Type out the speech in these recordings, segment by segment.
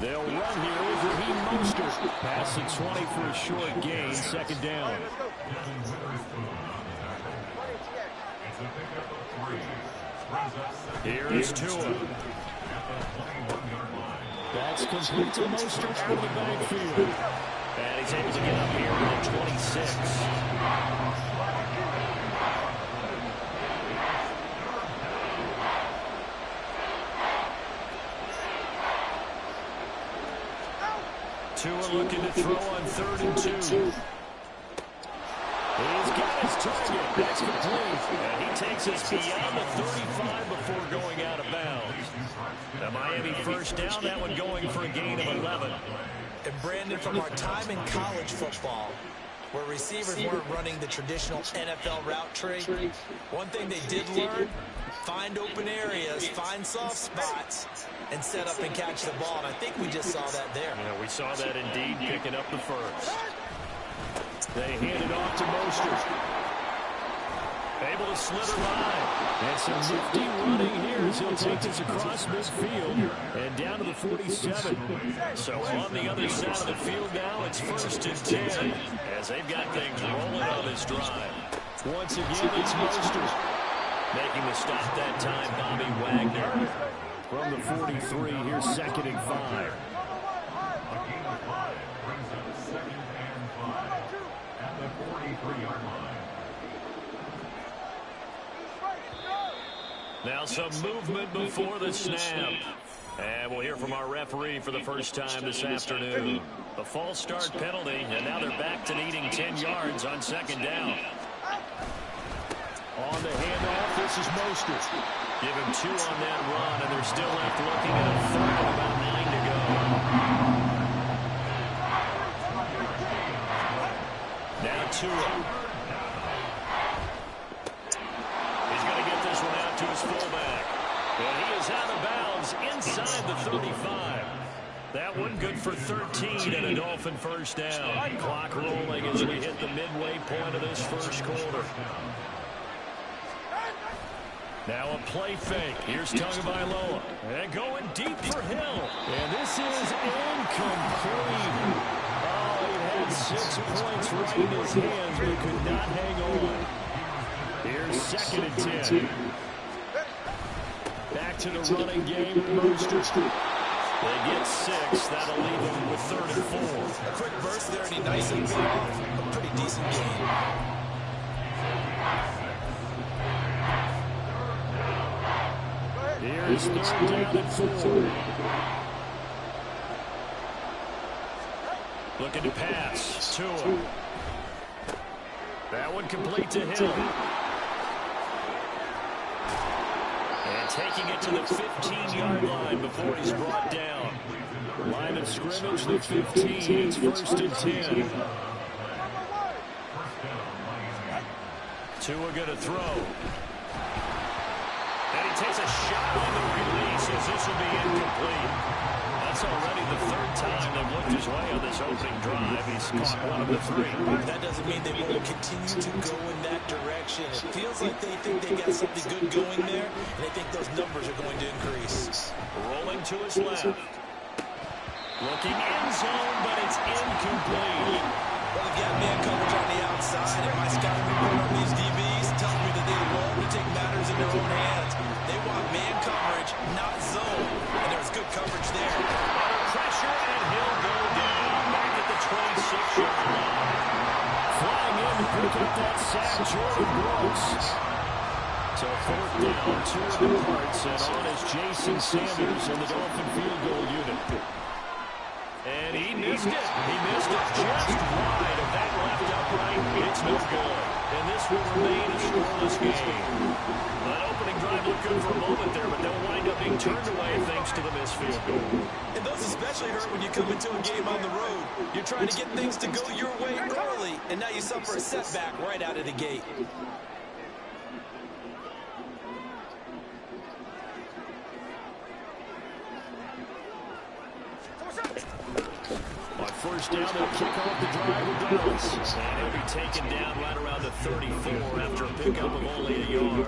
They'll run here with Raheem Mostert. Pass the 20 for a short gain, second down. Here's Tua. That's complete to Mostert out of the backfield. And he's able to get up here at 26. Tua looking to throw on 3rd and 2. He's got his target. That's complete. And he takes us beyond the 35 before going out of bounds. The Miami first down, that one going for a gain of 11. And Brandon, from our time in college football, where receivers weren't running the traditional NFL route tree, one thing they did learn, find open areas, find soft spots, and set up and catch the ball. And I think we just saw that there. Yeah, we saw that indeed, picking up the first. They hand it off to Mostert. Able to slither by. And some nifty running here as he'll take this across midfield and down to the 47. So on the other side of the field now, it's 1st and 10 as they've got things rolling on this drive. Once again, it's Mostert. Making the stop that time, Bobby Wagner. From the 43, here's 2nd and 5. Now some movement before the snap. And we'll hear from our referee for the first time this afternoon. A false start penalty, and now they're back to needing 10 yards on 2nd down. On the handoff, this is Mostert. Give him 2 on that run, and they're still left looking at a 3rd and about 9 to go. Now Tua. He's going to get this one out to his fullback. And he is out of bounds inside the 35. That one good for 13 and a Dolphin first down. Clock rolling as we hit the midway point of this first quarter. Now a play fake. Here's Tagovailoa. And going deep for Hill. And this is incomplete. Oh, he had 6 points right in his hands, but he could not hang on. Here's 2nd and 10. Back to the running game. Mostert. They get 6. That'll leave them with 3rd and 4. A quick burst there, and he nicely paid off. A pretty decent game. Here's 3rd down and 4. Looking to pass. Tua. That one complete to Hill. And taking it to the 15-yard line before he's brought down. Line of scrimmage, the 15. It's 1st and 10. Tua going to throw. And he takes a shot on the release as this will be incomplete. That's already the 3rd time they've looked his way on this opening drive. He's caught 1 of the 3. That doesn't mean they won't continue to go in that direction. It feels like they think they got something good going there, and they think those numbers are going to increase. Rolling to his left. Looking end zone, but it's incomplete. Well, they've got man coverage on the outside, and my scouting report on these DBs tells me that they love to take matters in their own hands. They want man coverage, not zone, and there's good coverage there. Under pressure, and he'll go down back at the 26-yard line. Flying in to pick up that sack, Jordan Brooks. So 4th down, 2 of the parts, and on is Jason Sanders in the Dolphin field goal unit. And he missed it. He missed it just wide of that left upright. It's no good. And this will remain a scoreless game. That opening drive looked good for a moment there, but they'll wind up being turned away thanks to the missed field goal. And those especially hurt when you come into a game on the road. You're trying to get things to go your way early, and now you suffer a setback right out of the gate. On 1st down, they'll kick off the drive with Dallas. And he'll be taken down right around the 34 after a pickup of only a yard.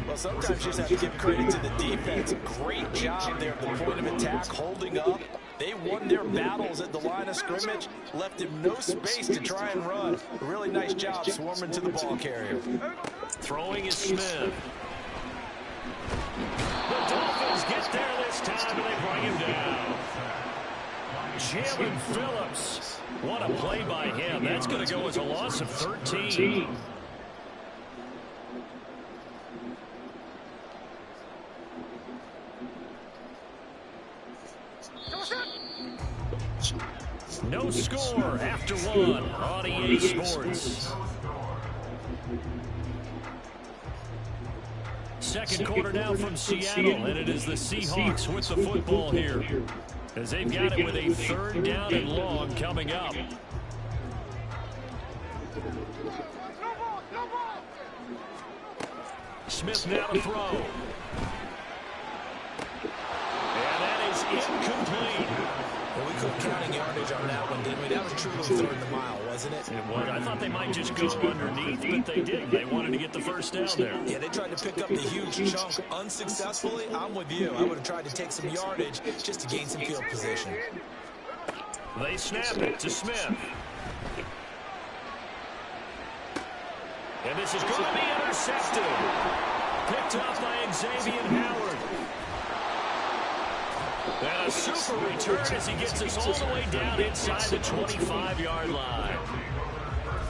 Well, sometimes you just have to give credit to the defense. Great job there at the point of attack, holding up. They won their battles at the line of scrimmage, left him no space to try and run. A really nice job swarming to the ball carrier. Throwing is Smith. The Dolphins get there this time, and they bring him down. Jalen Phillips. What a play by him. That's going to go as a loss of 13. No score after one on EA Sports. Second quarter now from Seattle, and it is the Seahawks with the football here, as they've got it with a third down and long coming up. Smith now to throw. And that is incomplete. Well, we couldn't count yardage on that one, didn't we? That was truly third and the mile, wasn't it? It was. I thought they might just go underneath, but they didn't. They wanted to get the first down there. Yeah, they tried to pick up the huge chunk unsuccessfully. I'm with you. I would have tried to take some yardage just to gain some field position. They snap it to Smith. And this is going to be intercepted. Picked up by Xavier Howard. And a super return as he gets us all the way down inside the 25-yard line.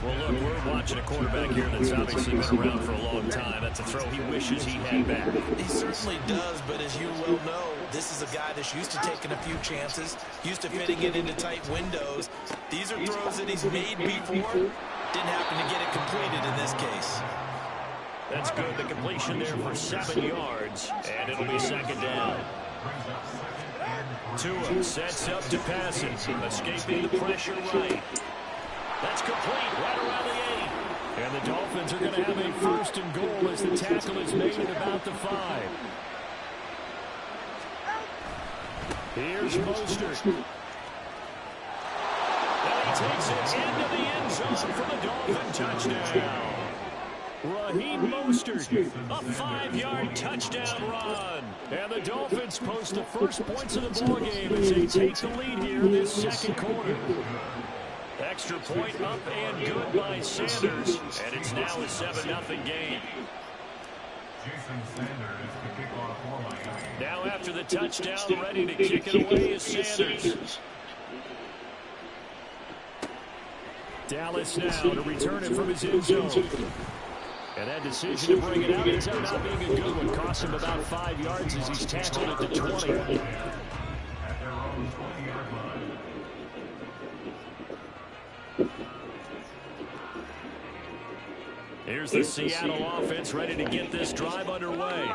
Well, look, we're watching a quarterback here that's obviously been around for a long time. That's a throw he wishes he had back. He certainly does, but as you well know, this is a guy that's used to taking a few chances, used to fitting it into tight windows. These are throws that he's made before. Didn't happen to get it completed in this case. That's good. The completion there for 7 yards, and it'll be second down. Tua sets up to pass it, escaping the pressure right. That's complete right around the 8. And the Dolphins are going to have a first and goal as the tackle is made at about the 5. Here's Mostert. And he takes it into the end zone for the Dolphin touchdown. Raheem Mostert, a 5-yard touchdown run. And the Dolphins post the first points of the ballgame as they take the lead here in this second quarter. Extra point up and good by Sanders. And it's now a 7-0 game. Now after the touchdown, ready to kick it away is Sanders. Dallas now to return it from his end zone. And that decision to bring it out ends up not being a good one. Cost him about 5 yards as he's tackled at the 20. Here's the Seattle offense ready to get this drive underway.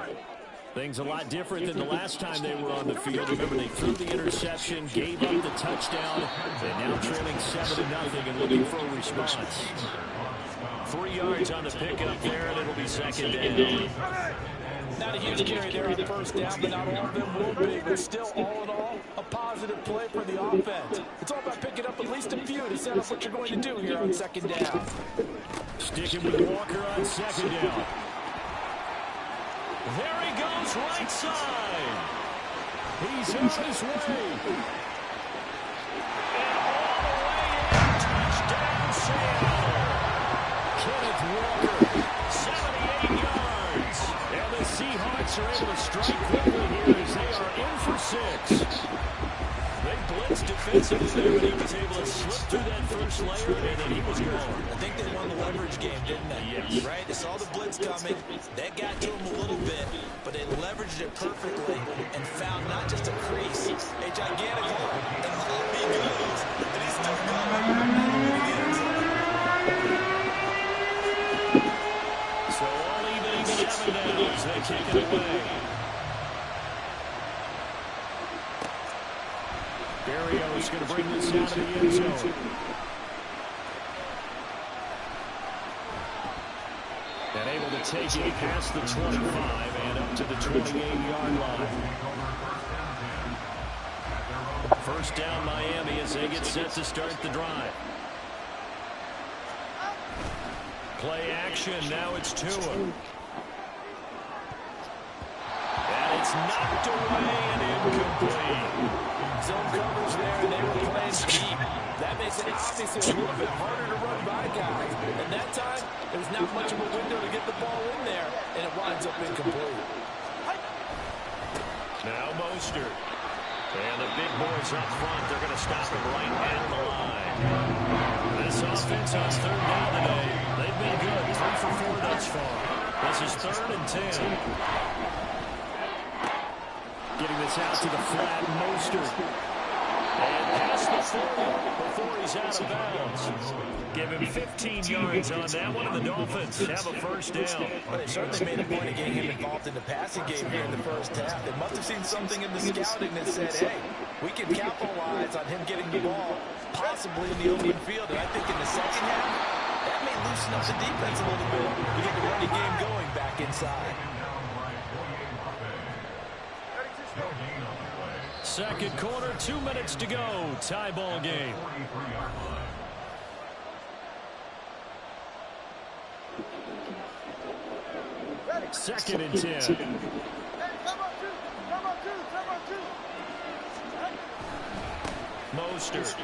Things a lot different than the last time they were on the field. Remember, they threw the interception, gave up the touchdown, and now trailing 7-0 and looking for a response. 3 yards on the pickup there, and it'll be second down. Not a huge carry there on first down, but not all of them will be. But still, all in all, a positive play for the offense. It's all about picking up at least a few to set up what you're going to do here on second down. Sticking with Walker on second down. There he goes, right side. He's on his way. And all the way in, touchdown Seattle. Kenneth Walker, 78 yards. And the Seahawks are able to strike quickly here as they are in for 6. They blitzed defensively there, but he was able to slip through that first layer, and then he was gone. I think they won the leverage game, didn't they? Yes. Right? They saw the blitz coming. That got to them a little bit, but they leveraged it perfectly and found not just a crease, a gigantic hole. And off he goes. And he's still going. So all even at 7 now as they kick it away. Barrio's going to bring this out of the end zone. And able to take it past the 25 and up to the 28-yard line. First down Miami as they get set to start the drive. Play action, now it's Tua. It's knocked away and incomplete. Zone coverage there, and they were playing deep. That makes it obviously a little bit harder to run by guys. And that time, there was not much of a window to get the ball in there, and it winds up incomplete. Now Mostert. And the big boys up front, they're going to stop him right at the line. This offense on third down today, they've been good. 3 for 4 thus far. This is 3rd and 10. Getting this out to the flat, Mostert. And past the 40 before he's out of bounds. Give him 15 yards on that one, and the Dolphins have a first down. Well, they certainly made a point of getting him involved in the passing game here in the first half. They must have seen something in the scouting that said, hey, we can capitalize on him getting the ball, possibly in the open field. And I think in the second half, that may loosen up the defense a little bit to get the running game going back inside. Second quarter, 2 minutes to go. Tie ball game. Second and 10. Mostert.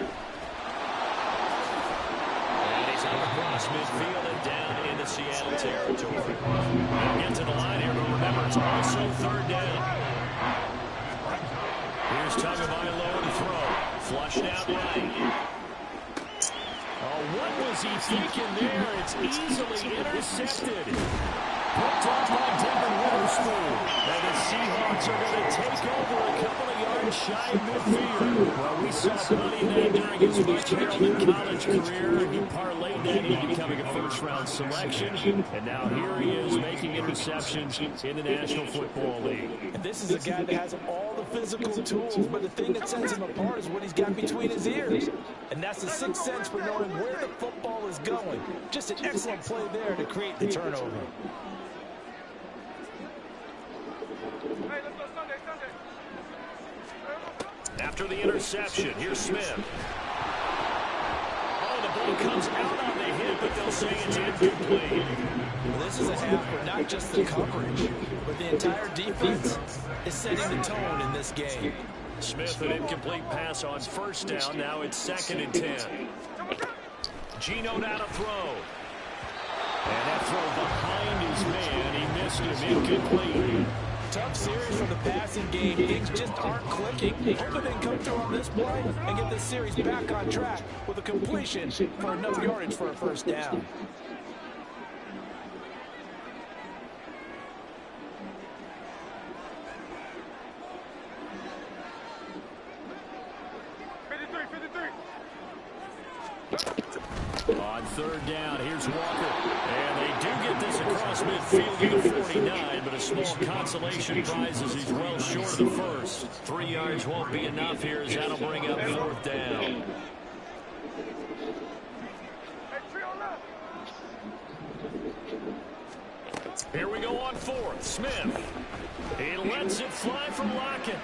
And he's on across midfield and down into Seattle territory. They'll get to the line here, but remember, it's also 3rd down. Here's Tagovailoa to throw. Flushed out right. Oh, what was he thinking there? It's easily intercepted. Picked off by Devin Witherspoon. And the Seahawks are going to take over a couple of yards shy of midfield. Well, we saw plenty of that during his much heralded college career. He parlayed that into becoming a first-round selection. And now here he is making interceptions in the National Football League. And this is a guy that has all the physical tools, but the thing that sets him apart is what he's got between his ears. And that's the sixth sense for knowing where the football is going. Just an excellent play there to create the turnover. After the interception, here's Smith. Oh, the ball comes out on the hit, but they'll say it's incomplete. Well, this is a half where not just the coverage, but the entire defense is setting the tone in this game. Smith, an incomplete pass on first down. Now it's 2nd and 10. Geno now to throw. And that throw behind his man. He missed him. Incomplete. Tough series for the passing game. Things just aren't clicking. Hope they can come through on this play and get this series back on track with a completion for enough yardage for a first down. On 3rd down, here's Walker. And they do get this across midfield to the 49, but a small consolation prize as he's well short of the first. 3 yards won't be enough here as that'll bring up 4th down. Here we go on 4th. Smith. He lets it fly from Lockett.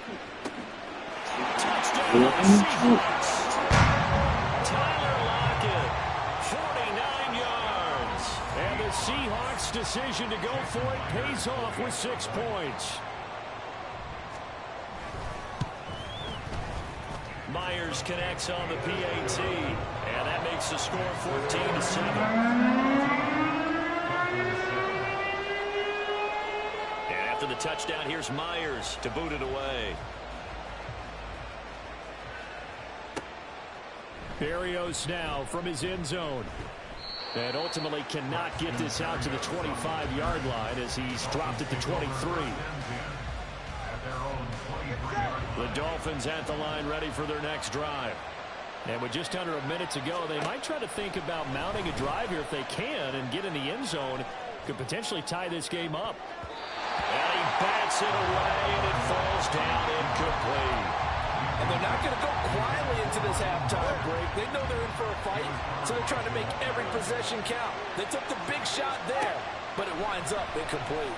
Touchdown Seahawks. Tyler Lockett, 49 yards. And the Seahawks' decision to go for it pays off with 6 points. Myers connects on the PAT, and that makes the score 14-7. And after the touchdown, here's Myers to boot it away. Berrios now from his end zone. And ultimately cannot get this out to the 25-yard line as he's dropped at the 23. The Dolphins at the line ready for their next drive. And with just under a minute to go, they might try to think about mounting a drive here if they can and get in the end zone. Could potentially tie this game up. And he bats it away, and it falls down incomplete. And they're not going to go quietly into this halftime break. They know they're in for a fight, so they're trying to make every possession count. They took the big shot there, but it winds up incomplete.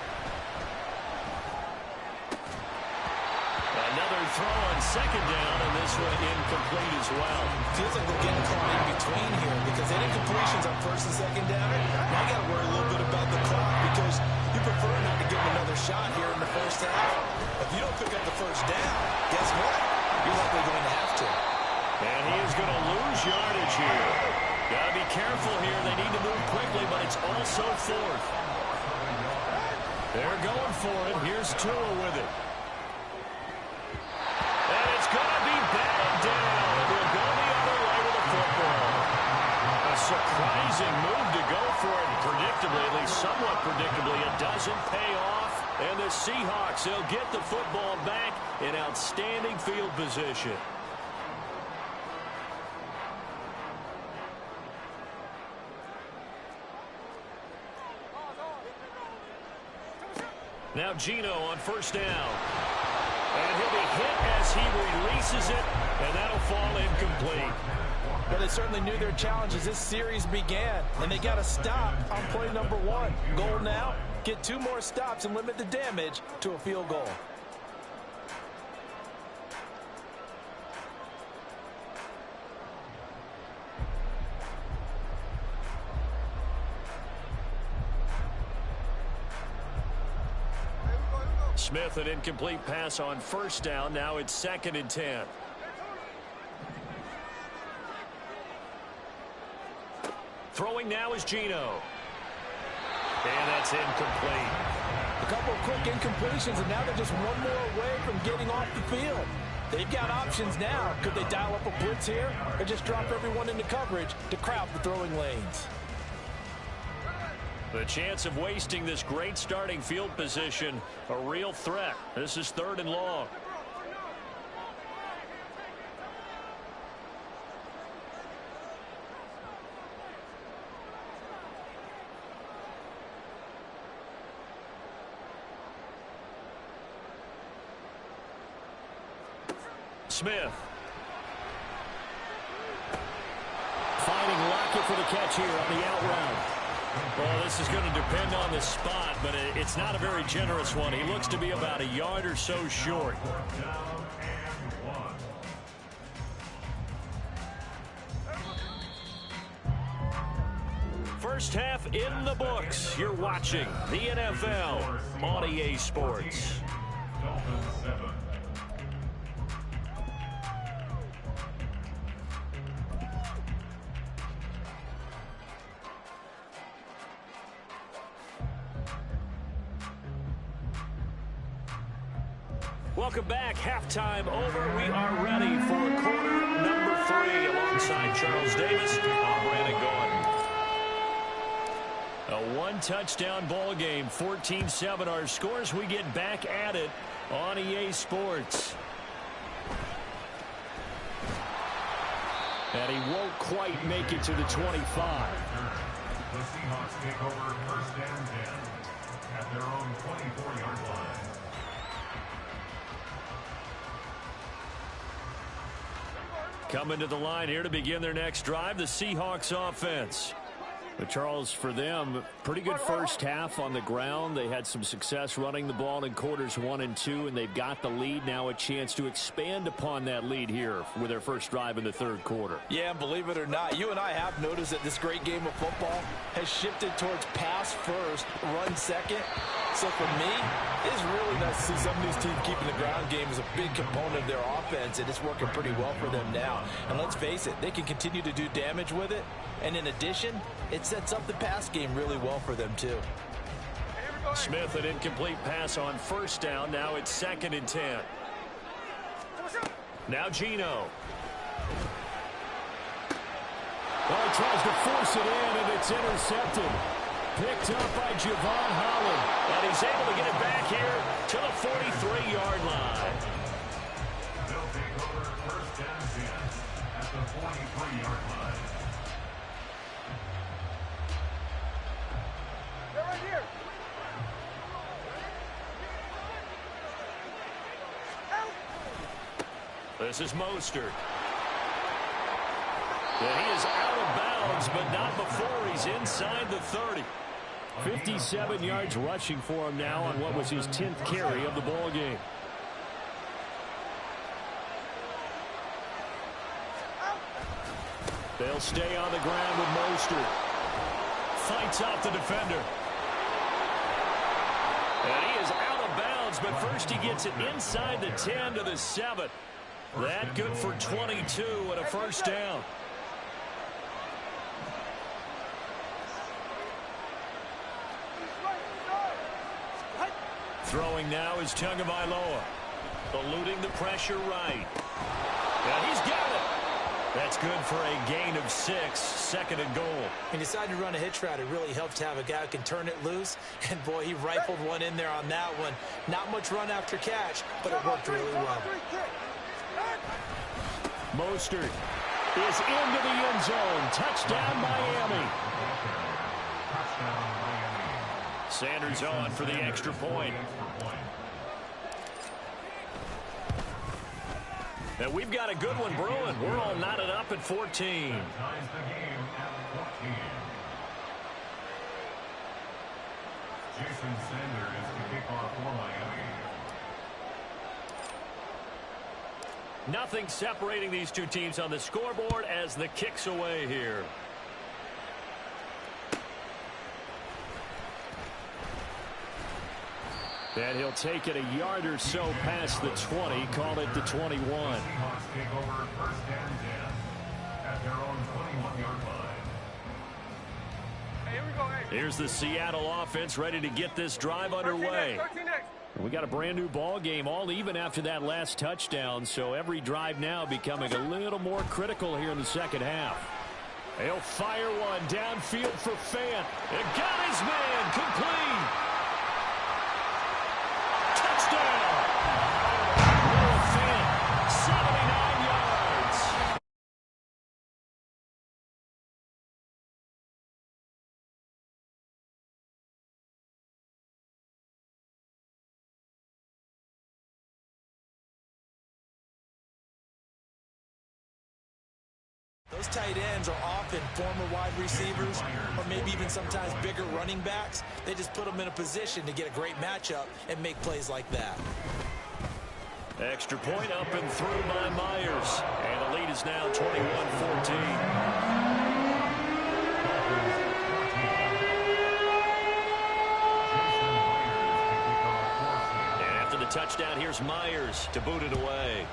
Another throw on 2nd down, and this one incomplete as well. Feels like they're getting caught in between here because any completions on 1st and 2nd down, now you got to worry a little bit about the clock because you prefer not to give them another shot here in the first half. If you don't pick up the first down, guess what? You're likely going to have to. And he is going to lose yardage here. Got to be careful here. They need to move quickly, but it's also fourth. They're going for it. Here's Tua with it. And it's going to be batted down. It will go the other way with the football. A surprising move to go for it. Predictably, at least somewhat predictably, it doesn't pay off. And the Seahawks, they'll get the football back in outstanding field position. Now Geno on first down. And he'll be hit as he releases it, and that'll fall incomplete. Well, they certainly knew their challenge as this series began, and they got to stop on play number 1. Goal now, get 2 more stops and limit the damage to a field goal. Smith, an incomplete pass on first down. Now it's 2nd and 10. Throwing now is Geno. And that's incomplete. A couple of quick incompletions, and now they're just one more away from getting off the field. They've got options now. Could they dial up a blitz here or just drop everyone into coverage to crowd the throwing lanes? The chance of wasting this great starting field position, a real threat. This is 3rd and long. Smith. Finding Lockett for the catch here on the out route. Well, this is going to depend on the spot, but it's not a very generous one. He looks to be about a yard or so short. First half in the books. You're watching the NFL on EA Sports. Welcome back. Halftime over. We are ready for quarter number 3 alongside Charles Davis. I'm Brandon Gordon. A one-touchdown ball game. 14-7 our scores. We get back at it on EA Sports. And he won't quite make it to the 25. The Seahawks take over first and 10 at their own 24-yard line. Coming to the line here to begin their next drive, the Seahawks offense. But Charles, for them, pretty good first half on the ground. They had some success running the ball in quarters 1 and 2, and they've got the lead. Now a chance to expand upon that lead here with their first drive in the 3rd quarter. Yeah, and believe it or not, you and I have noticed that this great game of football has shifted towards pass first, run second. So for me, it's really nice to see some of these teams keeping the ground game as a big component of their offense, and it's working pretty well for them now. And let's face it, they can continue to do damage with it. And in addition, it sets up the pass game really well for them too. Smith, an incomplete pass on first down. Now it's 2nd and 10. Now Geno. Well, he tries to force it in, and it's intercepted. Picked up by Javon Holland. And he's able to get it back here to the 43-yard line. They'll take over first and 10 at the 43-yard line. They're right here. This is Mostert. And he is out of bounds, but not before he's inside the 30. 57 yards rushing for him now on what was his 10th carry of the ball game. They'll stay on the ground with Mostert. Fights out the defender. And he is out of bounds, but first he gets it inside the 10 to the 7. That good for 22 and a first down. Throwing now is Tagovailoa. Eluding the pressure right. And he's got it. That's good for a gain of 6, 2nd and goal. He decided to run a hitch route. It really helps to have a guy who can turn it loose. And, boy, he rifled one in there on that one. Not much run after catch, but it worked really well. Mostert is into the end zone. Touchdown, Miami. Sanders on for the extra point. And we've got a good one brewing. We're all knotted up at 14. Ties the game at 14. Jason Sanders to kick off for Miami. Nothing separating these two teams on the scoreboard as the kick's away here. And he'll take it a yard or so past the 20, call it the 21. Seahawks take over first and 10 at their own 21-yard line. Hey, here we go. Hey. Here's the Seattle offense ready to get this drive underway. 13 next. We got a brand new ball game, all even after that last touchdown, so every drive now becoming a little more critical here in the second half. He'll fire one downfield for Fant. It got his man complete. Touchdown! Noah Fant, 79 yards. Those tight ends are often former wide receivers or maybe even sometimes bigger running backs. They just put them in a position to get a great matchup and make plays like that. Extra point up and through by Myers. And the lead is now 21-14. And after the touchdown, here's Myers to boot it away.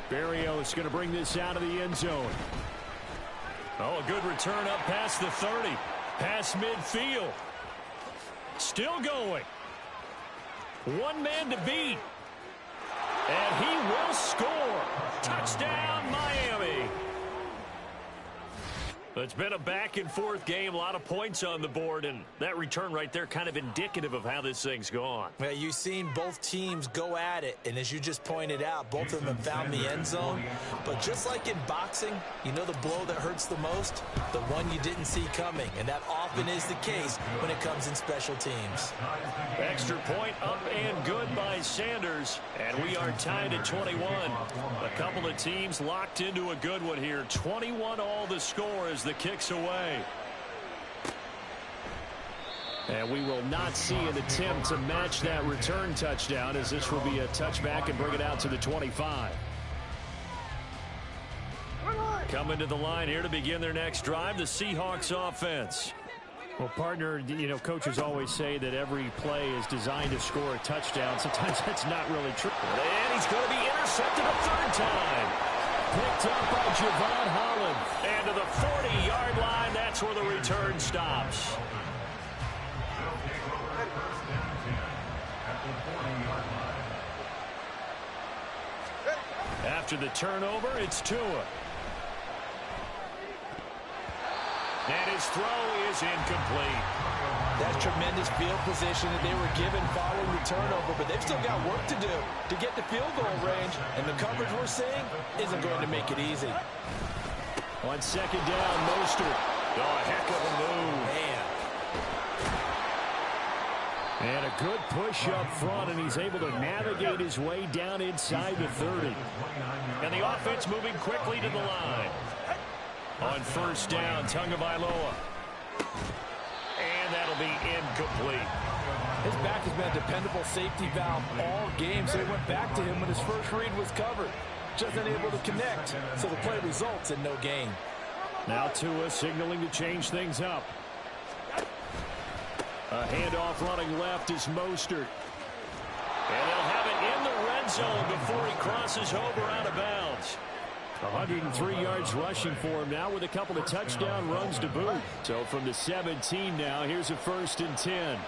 Berrios going to bring this out of the end zone. Oh, a good return up past the 30. Past midfield. Still going. One man to beat. And he will score. Touchdown, Miami. It's been a back-and-forth game, a lot of points on the board, and that return right there kind of indicative of how this thing's gone. Well, you've seen both teams go at it, and as you just pointed out, both of them have found the end zone. But just like in boxing, you know the blow that hurts the most? The one you didn't see coming, and that often is the case when it comes in special teams. Extra point up and good by Sanders, and we are tied at 21. A couple of teams locked into a good one here. 21 all the score as the kick's away. And we will not see an attempt to match that return touchdown, as this will be a touchback and bring it out to the 25. Coming to the line here to begin their next drive, the Seahawks offense. Well, partner, you know, coaches always say that every play is designed to score a touchdown. Sometimes that's not really true. And he's going to be intercepted a third time. Picked up by Javon Holland. And to the 40-yard line, that's where the return stops. After the turnover, it's Tua. And his throw is incomplete. That's tremendous field position that they were given following the turnover, but they've still got work to do to get the field goal range, and the coverage we're seeing isn't going to make it easy. On second down, Mostert. Oh, a heck of a move. Man. And a good push up front, and he's able to navigate his way down inside the 30. And the offense moving quickly to the line. On first down, Tagovailoa. And that'll be incomplete. His back has been a dependable safety valve all game, so he went back to him when his first read was covered. Just unable to connect, so the play results in no gain. Now Tua signaling to change things up. A handoff running left is Mostert. And they'll have it in the red zone before he crosses over out of bounds. 103 yards rushing for him now with a couple of touchdown runs to boot. So from the 17 now, here's a 1st and 10.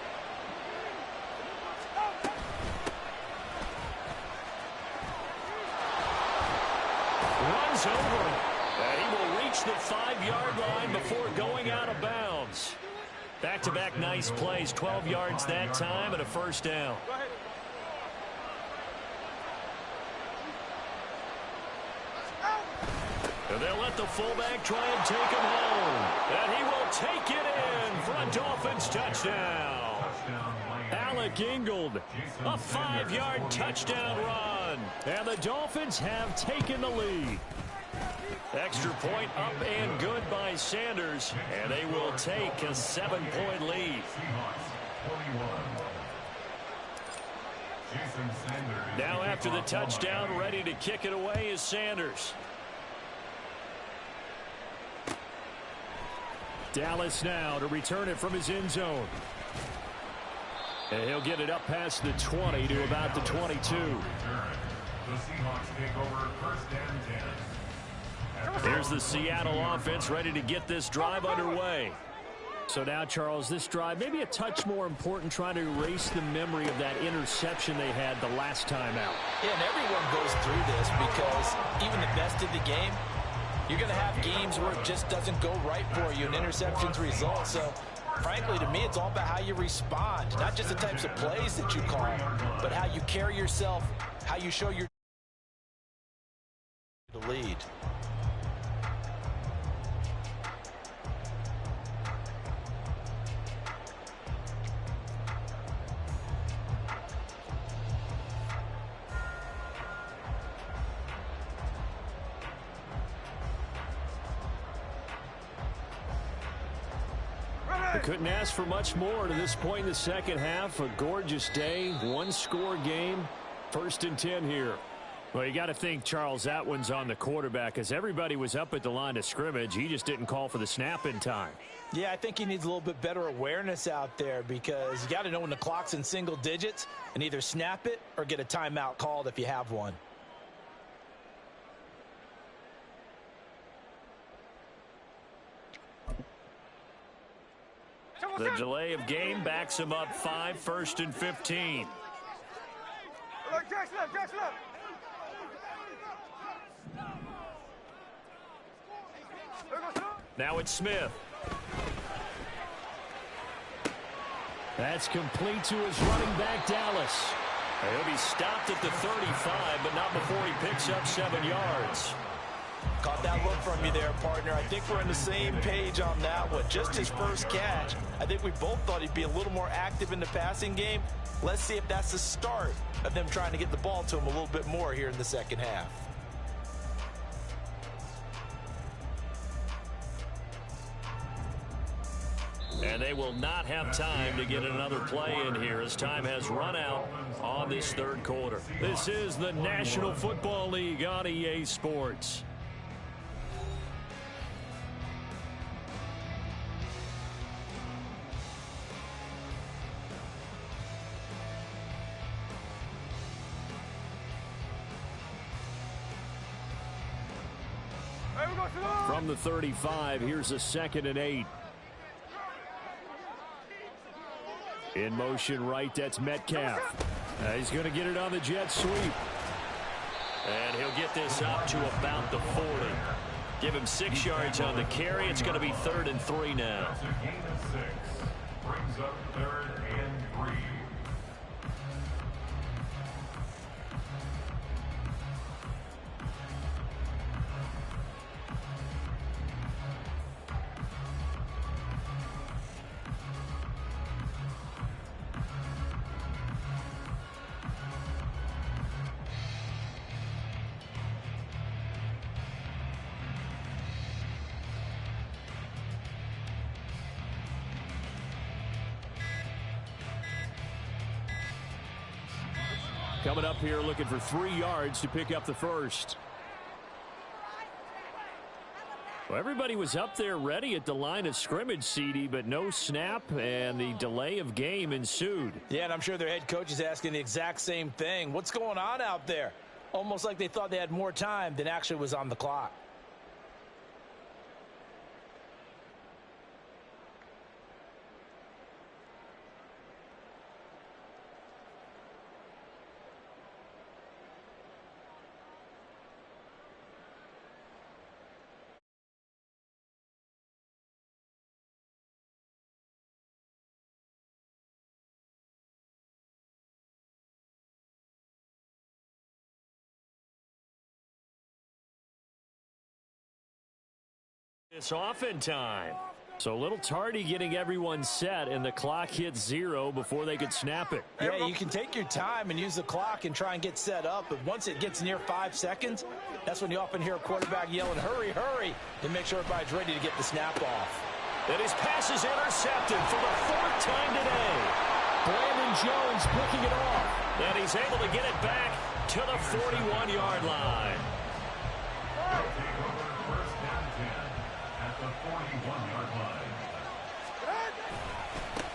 Runs over him. And he will reach the 5-yard line before going out of bounds. Back-to-back nice plays, 12 yards that time and a 1st down. And they'll let the fullback try and take him home. And he will take it in for a Dolphins touchdown. Alec Ingold, a 5-yard touchdown run. And the Dolphins have taken the lead. Extra point up and good by Sanders. And they will take a 7-point lead. Now after the touchdown, ready to kick it away is Sanders. Dallas now to return it from his end zone. And he'll get it up past the 20 to about the 22. The Seahawks take over 1st and 10. Here's the Seattle offense ready to get this drive underway. So now, Charles, this drive maybe a touch more important, trying to erase the memory of that interception they had the last time out. Yeah, and everyone goes through this because even the best of the game, you're going to have games where it just doesn't go right for you and interceptions result. So, frankly, to me, it's all about how you respond. Not just the types of plays that you call, but how you carry yourself, how you show your lead. Couldn't ask for much more to this point in the second half. A gorgeous day, 1-score game, 1st and 10 here. Well, you got to think, Charles, that one's on the quarterback, as everybody was up at the line of scrimmage. He just didn't call for the snap in time. Yeah, I think he needs a little bit better awareness out there, because you got to know when the clock's in single digits and either snap it or get a timeout called if you have one. The delay of game backs him up 5, 1st and 15. Now it's Smith. That's complete to his running back, Dallas. He'll be stopped at the 35, but not before he picks up 7 yards. Caught that look from you there, partner. I think we're on the same page on that one. Just his first catch. I think we both thought he'd be a little more active in the passing game. Let's see if that's the start of them trying to get the ball to him a little bit more here in the second half. And they will not have time to get another play in here as time has run out on this 3rd quarter. This is the National Football League on EA Sports. From the 35, here's a 2nd and 8. In motion right, that's Metcalf. He's going to get it on the jet sweep. And he'll get this up to about the 40. Give him 6 yards on the carry. It's going to be 3rd and 3 now. That's a gain of 6. Brings up 3rd and 3. Coming up here looking for 3 yards to pick up the first. Well, everybody was up there ready at the line of scrimmage, CD, but no snap, and the delay of game ensued. Yeah, and I'm sure their head coach is asking the exact same thing. What's going on out there? Almost like they thought they had more time than actually was on the clock. It's off in time. So a little tardy getting everyone set, and the clock hits 0 before they could snap it. Yeah, you can take your time and use the clock and try and get set up, but once it gets near 5 seconds, that's when you often hear a quarterback yelling, hurry, hurry, to make sure everybody's ready to get the snap off. And his pass is intercepted for the 4th time today. Brandon Jones picking it off, and he's able to get it back to the 41-yard line.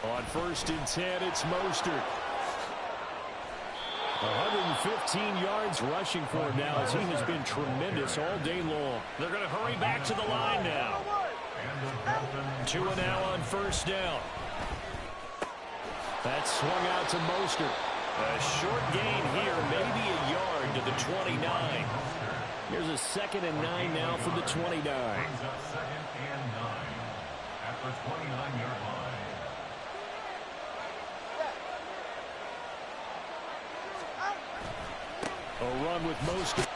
On 1st and 10, it's Mostert. 115 yards rushing for him now, as he has been tremendous all day long. They're going to hurry back to the line now. 2 now on 1st down. That's swung out to Mostert. A short gain here, maybe a yard to the 29. Here's a 2nd and 9 now from the 29. 2nd and 9 at the 29-yard line. A run with Mostert.